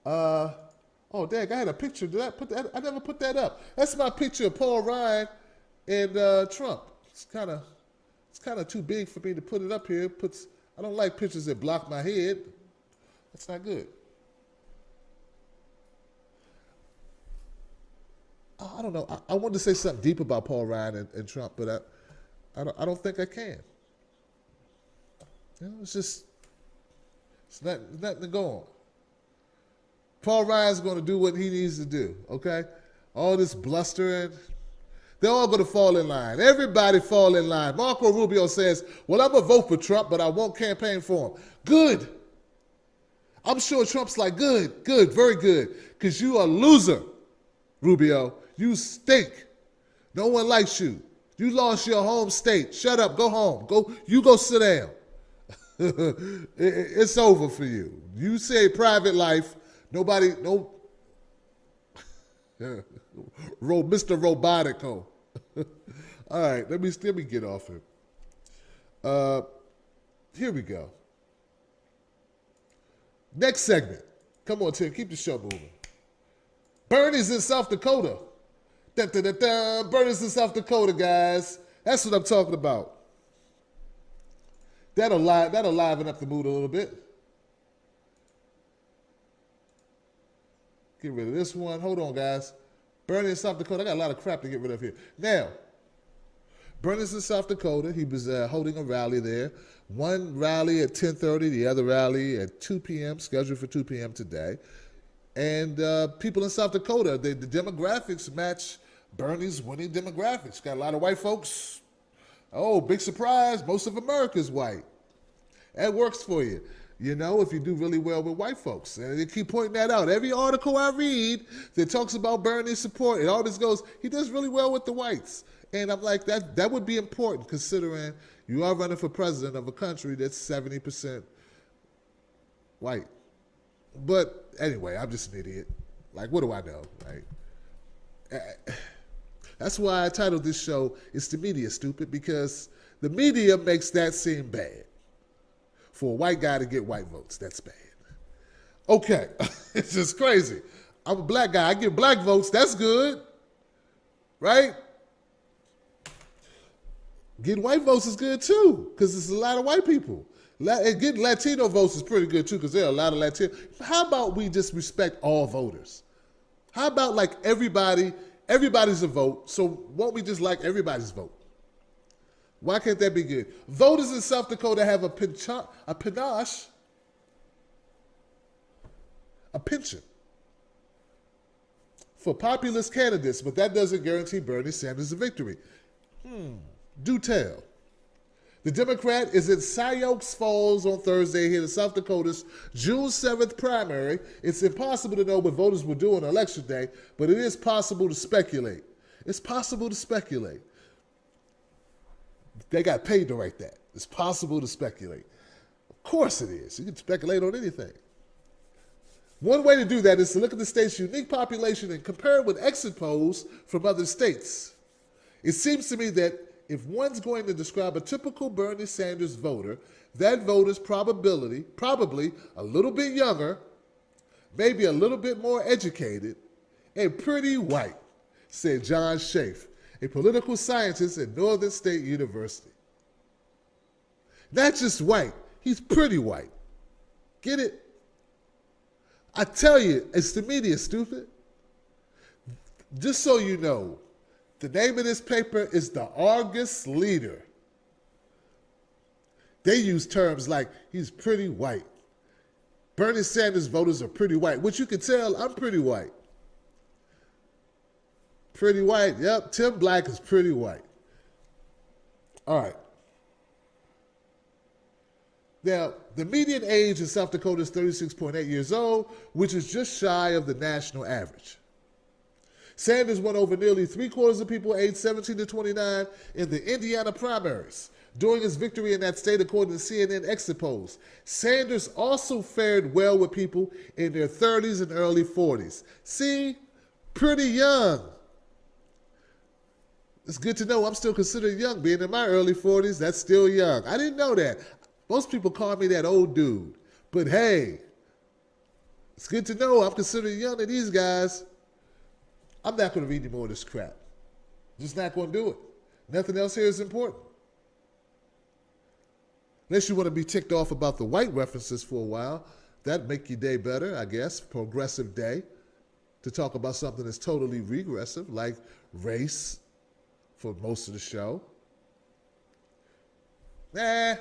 Oh, dang, I had a picture. Did I put that? I never put that up. That's my picture of Paul Ryan and Trump. It's kind of too big for me to put it up here. I don't like pictures that block my head. That's not good. I don't know. I wanted to say something deep about Paul Ryan and Trump, but I don't think I can. It's nothing to go on. Paul Ryan's going to do what he needs to do, okay? All this blustering, they're all going to fall in line. Everybody fall in line. Marco Rubio says, well, I'm going to vote for Trump, but I won't campaign for him. Good. I'm sure Trump's like, good, very good, because you are a loser, Rubio. You stink. No one likes you. You lost your home state. Shut up. Go home. You go sit down. It's over for you. You say private life. Nobody, no, Mr. Robotico. All right, let me get off him. Here we go. Next segment. Come on, Tim, keep the show moving. Bernie's in South Dakota. Bernie's in South Dakota, guys. That's what I'm talking about. That'll liven up the mood a little bit. Get rid of this one. Hold on, guys. Bernie in South Dakota. I got a lot of crap to get rid of here. Now, Bernie's in South Dakota. He was holding a rally there. One rally at 10:30, the other rally at 2 p.m., scheduled for 2 p.m. today. And people in South Dakota, the demographics match Bernie's winning demographics. Got a lot of white folks. Oh, big surprise. Most of America's white. That works for you. You know, if you do really well with white folks. And they keep pointing that out. Every article I read that talks about Bernie's support, it always goes, he does really well with the whites. And I'm like, that would be important considering you are running for president of a country that's 70% white. But anyway, I'm just an idiot. Like, what do I know, right? That's why I titled this show, It's the Media, Stupid, because the media makes that seem bad. For a white guy to get white votes, that's bad. Okay, it's just crazy. I'm a black guy, I get black votes, that's good, right? Getting white votes is good too, because there's a lot of white people. And getting Latino votes is pretty good too, because there are a lot of Latino. How about we just respect all voters? How about like everybody's a vote, so won't we just like everybody's vote? Why can't that be good? Voters in South Dakota have a pension for populist candidates, but that doesn't guarantee Bernie Sanders a victory. Do tell. The Democrat is in Sioux Falls on Thursday here in South Dakota's June 7th primary. It's impossible to know what voters will do on election day, but it is possible to speculate. It's possible to speculate. They got paid to write that. It's possible to speculate. Of course it is. You can speculate on anything. One way to do that is to look at the state's unique population and compare it with exit polls from other states. It seems to me that if one's going to describe a typical Bernie Sanders voter, that voter's probably a little bit younger, maybe a little bit more educated, and pretty white, said John Schaaf, a political scientist at Northern State University. Not just white, he's pretty white. Get it? I tell you, it's the media, stupid. Just so you know, the name of this paper is the Argus Leader. They use terms like, he's pretty white. Bernie Sanders voters are pretty white, which you can tell I'm pretty white. Pretty white, yep, Tim Black is pretty white. All right. Now, the median age in South Dakota is 36.8 years old, which is just shy of the national average. Sanders won over nearly 3/4 of people aged 17 to 29 in the Indiana primaries during his victory in that state, according to CNN exit polls. Sanders also fared well with people in their 30s and early 40s. See, pretty young. It's good to know I'm still considered young. Being in my early 40s, that's still young. I didn't know that. Most people call me that old dude. But hey, It's good to know I'm considered young to these guys. I'm not going to read any more of this crap. Just not going to do it. Nothing else here is important. Unless you want to be ticked off about the white references for a while. That'd make your day better, I guess. Progressive day. To talk about something that's totally regressive, like race for most of the show. Nah,